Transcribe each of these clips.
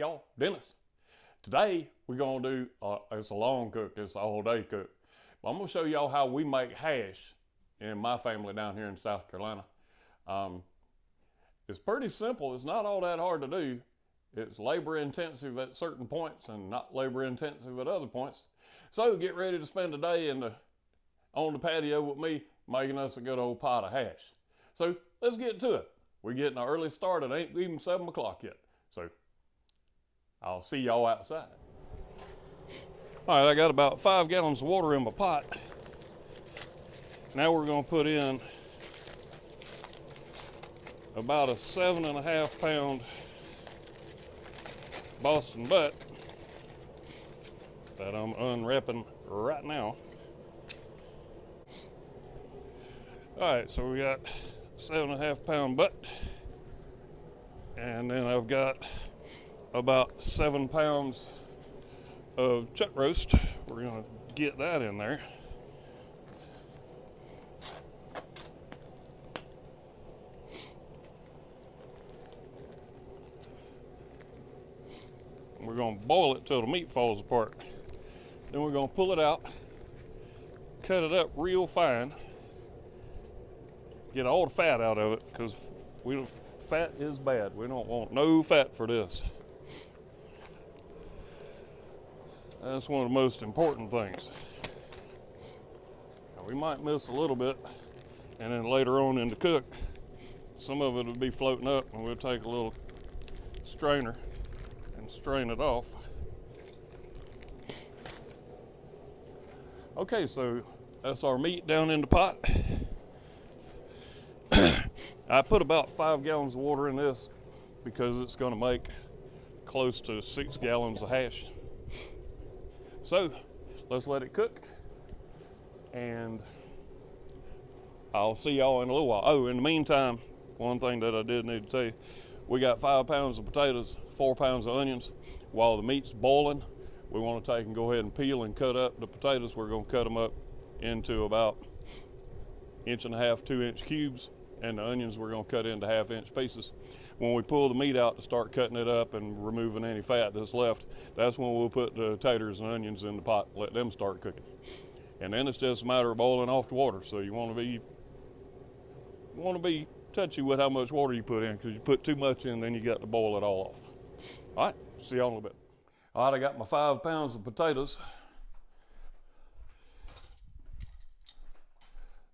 y'all, Dennis. Today we're gonna do, it's a long cook, it's a all day cook. But I'm gonna show y'all how we make hash in my family down here in South Carolina. It's pretty simple, it's not all that hard to do. It's labor intensive at certain points and not labor intensive at other points. So get ready to spend a day on the patio with me making us a good old pot of hash. So let's get to it. We're getting an early start, it ain't even 7 o'clock yet. So I'll see y'all outside. All right, I got about 5 gallons of water in my pot. Now we're gonna put in about a 7.5 pound Boston butt that I'm unwrapping right now. All right, so we got 7.5 pound butt, and then I've got about 7 pounds of chuck roast. We're gonna get that in there. We're gonna boil it till the meat falls apart. Then we're gonna pull it out, cut it up real fine, get all the fat out of it, because fat is bad. We don't want no fat for this. That's one of the most important things. Now, we might miss a little bit, and then later on in the cook, some of it will be floating up, and we'll take a little strainer and strain it off. Okay, so that's our meat down in the pot. I put about 5 gallons of water in this because it's going to make close to 6 gallons of hash. So let's let it cook, and I'll see y'all in a little while. Oh, in the meantime, one thing that I did need to tell you, we got 5 pounds of potatoes, 4 pounds of onions. While the meat's boiling, we want to take and go ahead and peel and cut up the potatoes. We're going to cut them up into about 1.5 to 2 inch cubes, and the onions we're going to cut into 1/2 inch pieces. When we pull the meat out to start cutting it up and removing any fat that's left, that's when we'll put the taters and onions in the pot, let them start cooking. And then it's just a matter of boiling off the water. So you want to be touchy with how much water you put in, because you put too much in, then you got to boil it all off. All right, see y'all in a little bit. All right, I got my 5 pounds of potatoes.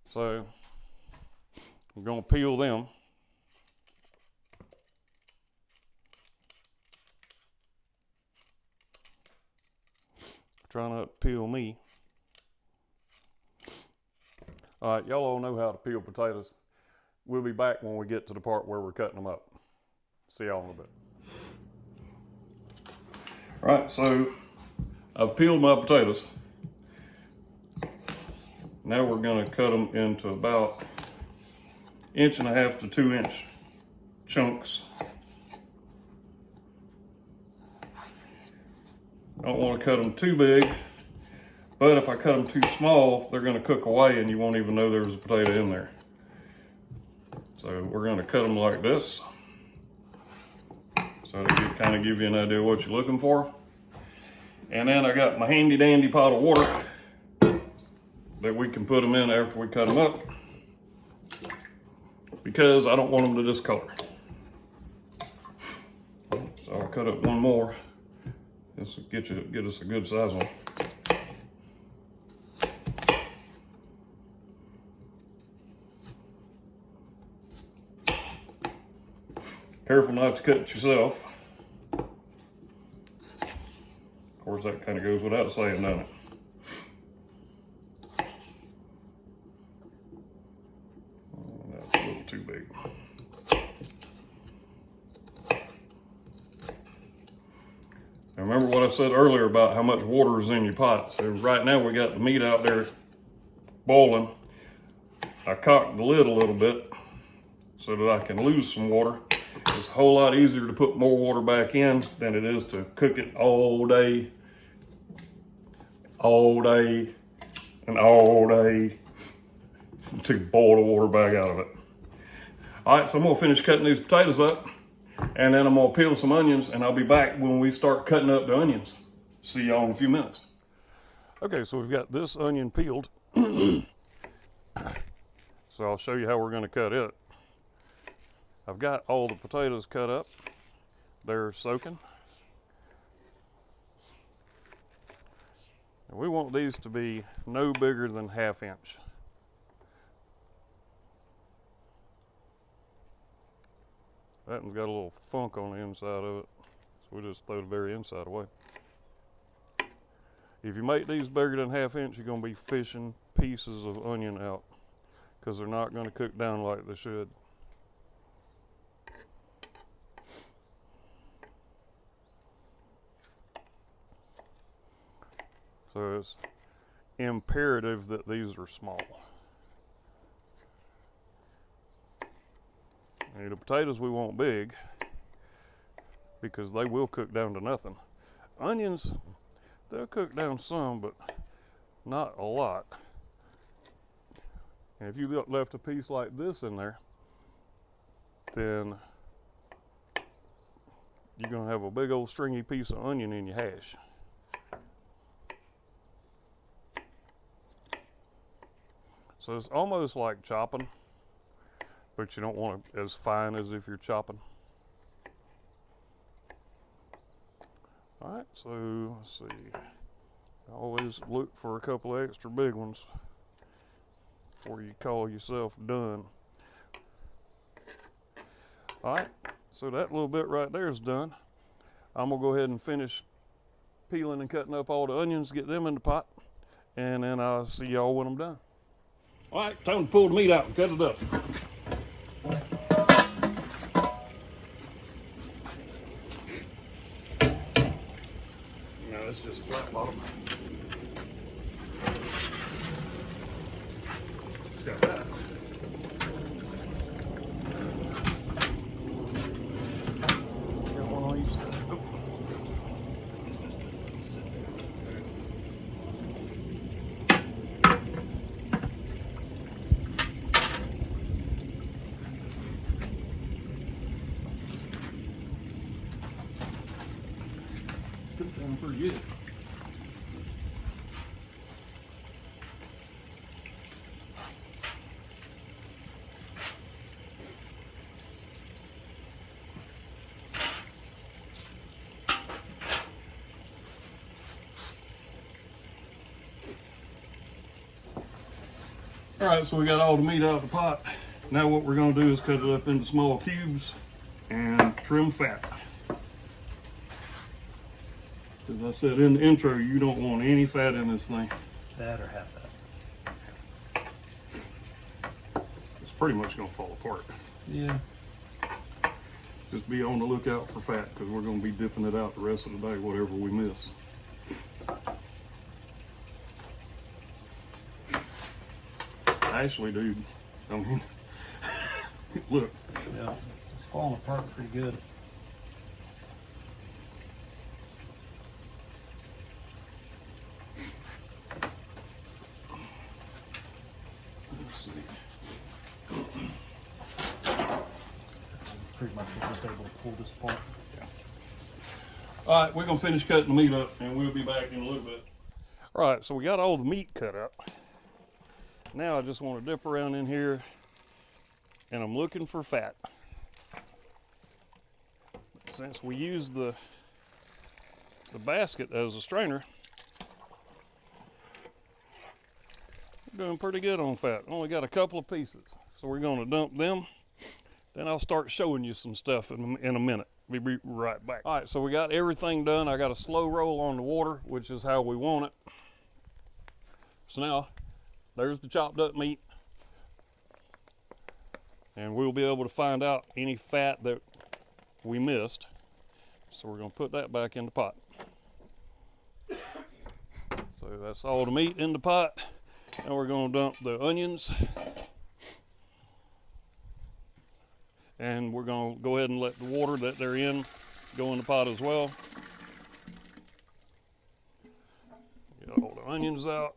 So I'm gonna peel them. Trying not to peel me. All right, y'all all know how to peel potatoes. We'll be back when we get to the part where we're cutting them up. See y'all in a little bit. All right, so I've peeled my potatoes. Now we're gonna cut them into about 1.5 to 2 inch chunks. I don't want to cut them too big, but if I cut them too small, they're going to cook away and you won't even know there's a potato in there. So we're going to cut them like this, so to kind of give you an idea of what you're looking for. And then I got my handy dandy pot of water that we can put them in after we cut them up, because I don't want them to discolor. So I'll cut up one more. This will get us a good size one. Careful not to cut it yourself. Of course, that kind of goes without saying, doesn't it? Oh, that's a little too big. Remember what I said earlier about how much water is in your pot. So right now we got the meat out there boiling. I cocked the lid a little bit so that I can lose some water. It's a whole lot easier to put more water back in than it is to cook it all day, and all day to boil the water back out of it. All right, so I'm gonna finish cutting these potatoes up. And then I'm gonna peel some onions, and I'll be back when we start cutting up the onions. See y'all in a few minutes. Okay, so we've got this onion peeled. So I'll show you how we're gonna cut it. I've got all the potatoes cut up. They're soaking. And we want these to be no bigger than 1/2 inch. That one's got a little funk on the inside of it, so we'll just throw the very inside away. If you make these bigger than 1/2 inch, you're gonna be fishing pieces of onion out because they're not gonna cook down like they should. So it's imperative that these are small. And the potatoes we want big because they will cook down to nothing. Onions, they'll cook down some, but not a lot. And if you left a piece like this in there, then you're gonna have a big old stringy piece of onion in your hash. So it's almost like chopping, but you don't want it as fine as if you're chopping. All right, so let's see. Always look for a couple of extra big ones before you call yourself done. All right, so that little bit right there is done. I'm gonna go ahead and finish peeling and cutting up all the onions, get them in the pot, and then I'll see y'all when I'm done. All right, time to pull the meat out and cut it up. Now it's just flat bottom. It's got that. Got one on each side. Oh. Pretty good. All right, so we got all the meat out of the pot. Now what we're going to do is cut it up into small cubes and trim fat. As I said in the intro, you don't want any fat in this thing. That or half that. It's pretty much going to fall apart. Yeah. Just be on the lookout for fat because we're going to be dipping it out the rest of the day, whatever we miss. Actually, dude, I mean, look. Yeah, it's falling apart pretty good. Pretty much we're just able to pull this apart. Yeah. All right, we're gonna finish cutting the meat up and we'll be back in a little bit. All right, so we got all the meat cut up. Now I just want to dip around in here and I'm looking for fat. Since we used the basket as a strainer, we're doing pretty good on fat. Only got a couple of pieces. So we're gonna dump them. Then I'll start showing you some stuff in a minute. We'll be right back. All right, so we got everything done. I got a slow roll on the water, which is how we want it. So now, there's the chopped up meat. And we'll be able to find out any fat that we missed. So we're gonna put that back in the pot. So that's all the meat in the pot. And we're gonna dump the onions. And we're gonna go ahead and let the water that they're in go in the pot as well. Get all the onions out.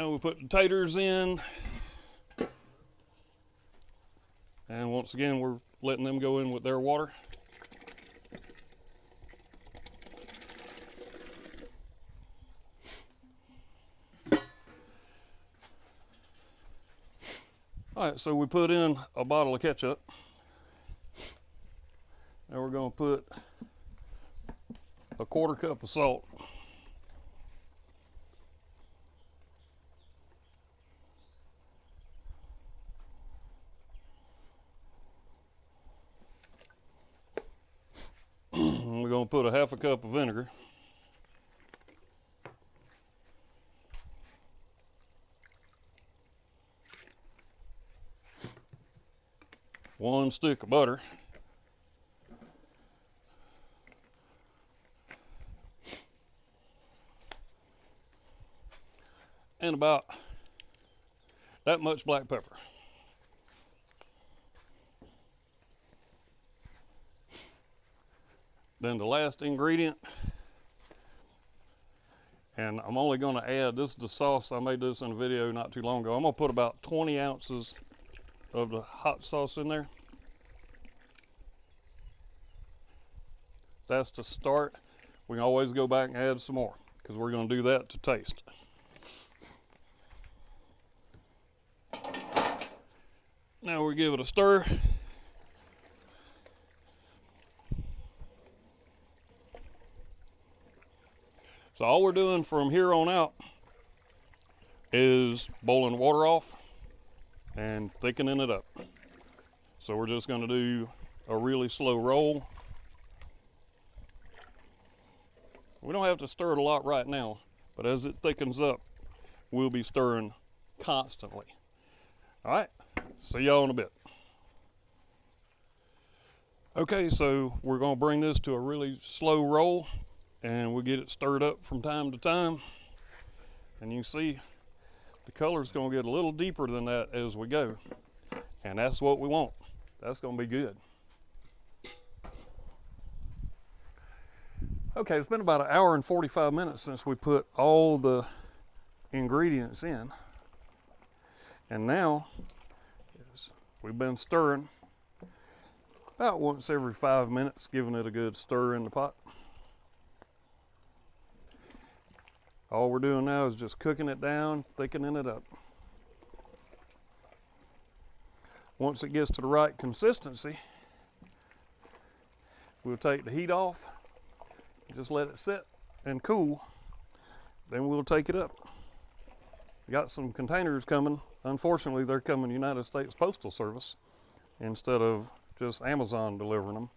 Now we put the taters in. And once again, we're letting them go in with their water. All right, so we put in a bottle of ketchup. Now we're going to put a 1/4 cup of salt. We're going to put a 1/2 cup of vinegar. One stick of butter. And about that much black pepper. Then the last ingredient, and I'm only going to add, this is the sauce, I made this in a video not too long ago. I'm going to put about 20 ounces of the hot sauce in there. That's to start. We can always go back and add some more because we're going to do that to taste. Now we give it a stir. So all we're doing from here on out is boiling water off and thickening it up. So we're just going to do a really slow roll. We don't have to stir it a lot right now, but as it thickens up, we'll be stirring constantly. All right, see y'all in a bit. Okay, so we're going to bring this to a really slow roll, and we'll get it stirred up from time to time. And you can see the color's going to get a little deeper than that as we go, and that's what we want. That's going to be good. Okay, it's been about 1 hour and 45 minutes since we put all the ingredients in. And now, we've been stirring about once every 5 minutes, giving it a good stir in the pot. All we're doing now is just cooking it down, thickening it up. Once it gets to the right consistency, we'll take the heat off. Just let it sit and cool, then we'll take it up. We got some containers coming. Unfortunately, they're coming United States Postal Service instead of just Amazon delivering them.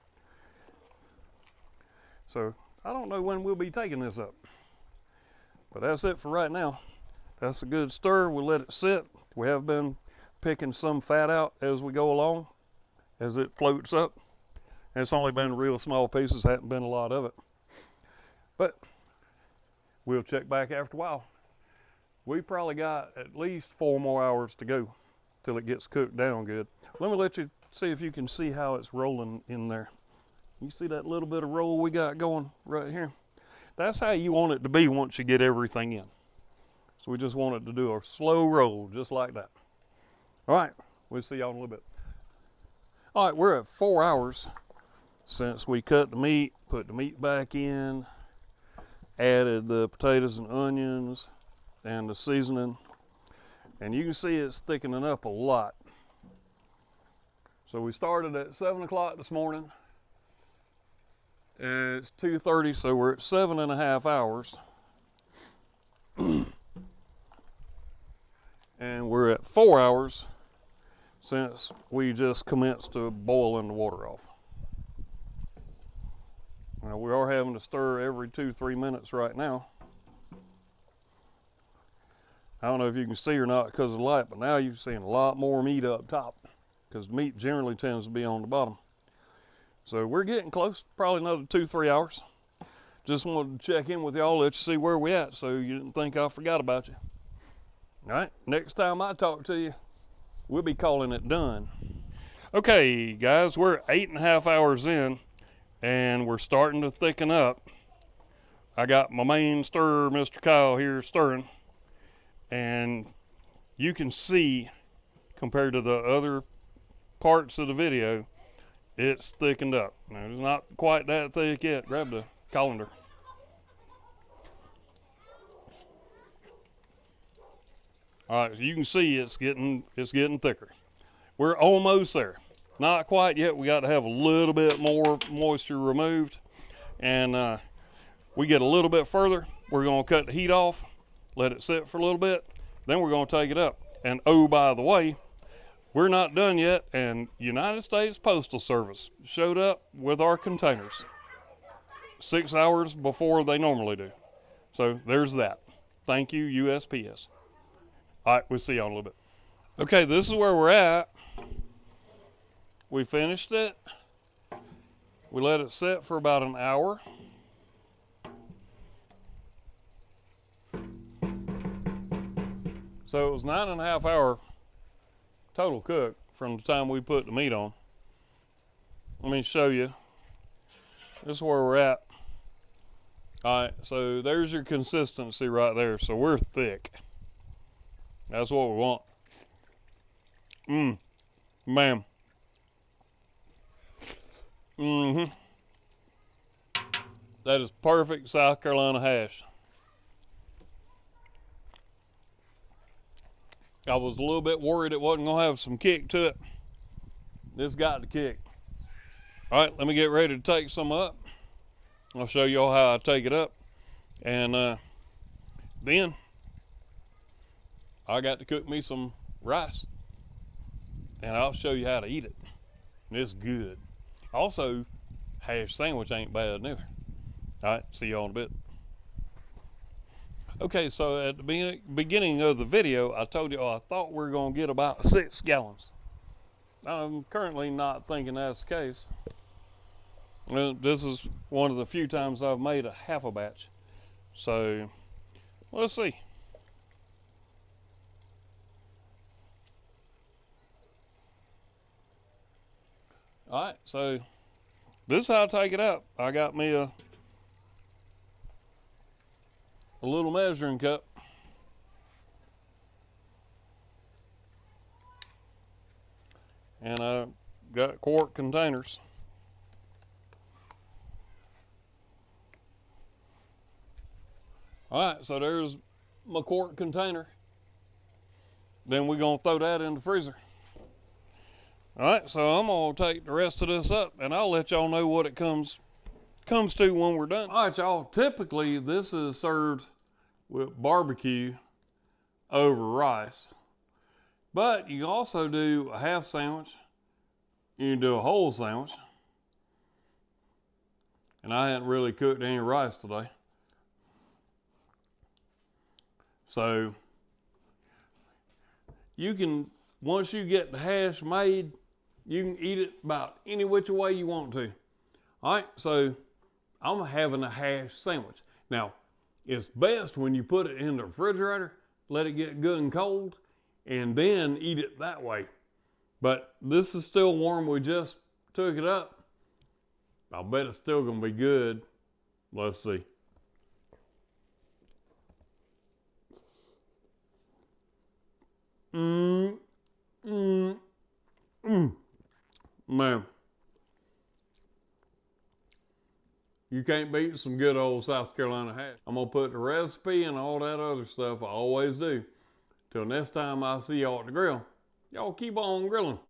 So I don't know when we'll be taking this up, but that's it for right now. That's a good stir. We'll let it sit. We have been picking some fat out as we go along, as it floats up. It's only been real small pieces, hasn't been a lot of it. But we'll check back after a while. We probably got at least 4 more hours to go till it gets cooked down good. Let me let you see if you can see how it's rolling in there. You see that little bit of roll we got going right here? That's how you want it to be once you get everything in. So we just want it to do a slow roll, just like that. All right, we'll see y'all in a little bit. All right, we're at 4 hours since we cut the meat, put the meat back in, added the potatoes and onions and the seasoning, and you can see it's thickening up a lot. So we started at 7 o'clock this morning, and it's 2:30, so we're at 7.5 hours. And we're at 4 hours since we just commenced to boiling the water off. Now, we are having to stir every 2-3 minutes right now. I don't know if you can see or not because of the light, but now you're seeing a lot more meat up top because meat generally tends to be on the bottom. So we're getting close, probably another 2-3 hours. Just wanted to check in with y'all, let you see where we at so you didn't think I forgot about you. All right, next time I talk to you, we'll be calling it done. Okay, guys, we're 8.5 hours in, and we're starting to thicken up. I got my main stirrer, Mr. Kyle, here stirring, and you can see compared to the other parts of the video, it's thickened up. Now, it's not quite that thick yet. Grab the colander. All right, so you can see it's getting thicker. We're almost there. Not quite yet. We got to have a little bit more moisture removed, and we get a little bit further. We're going to cut the heat off, let it sit for a little bit, then we're going to take it up. And oh, by the way, we're not done yet, and United States Postal Service showed up with our containers 6 hours before they normally do. So there's that. Thank you, USPS. All right, we'll see y'all in a little bit. Okay, this is where we're at. We finished it. We let it sit for about an hour. So it was 9.5 hour total cook from the time we put the meat on. Let me show you. This is where we're at. All right, so there's your consistency right there. So we're thick. That's what we want. Man. That is perfect South Carolina hash. I was a little bit worried it wasn't gonna have some kick to it. This got the kick. All right, let me get ready to take some up. I'll show y'all how I take it up. And then I got to cook me some rice. And I'll show you how to eat it. It's good. Also, hash sandwich ain't bad neither. All right, see y'all in a bit. Okay, so at the beginning of the video, I told you I thought we were going to get about 6 gallons. I'm currently not thinking that's the case. Well, this is one of the few times I've made a half a batch. So, let's see. All right, so this is how I take it up. I got me a little measuring cup. And I got quart containers. All right, so there's my quart container. Then we're gonna throw that in the freezer. All right, so I'm gonna take the rest of this up and I'll let y'all know what it comes to when we're done. All right, y'all, typically this is served with barbecue over rice. But you can also do a half sandwich. You can do a whole sandwich. And I hadn't really cooked any rice today. So you can, once you get the hash made, you can eat it about any which way you want to. All right, so I'm having a hash sandwich. Now, it's best when you put it in the refrigerator, let it get good and cold, and then eat it that way. But this is still warm. We just took it up. I'll bet it's still gonna be good. Let's see. Man. You can't beat some good old South Carolina hash. I'm gonna put the recipe and all that other stuff I always do. Till next time I see y'all at the grill, y'all keep on grilling.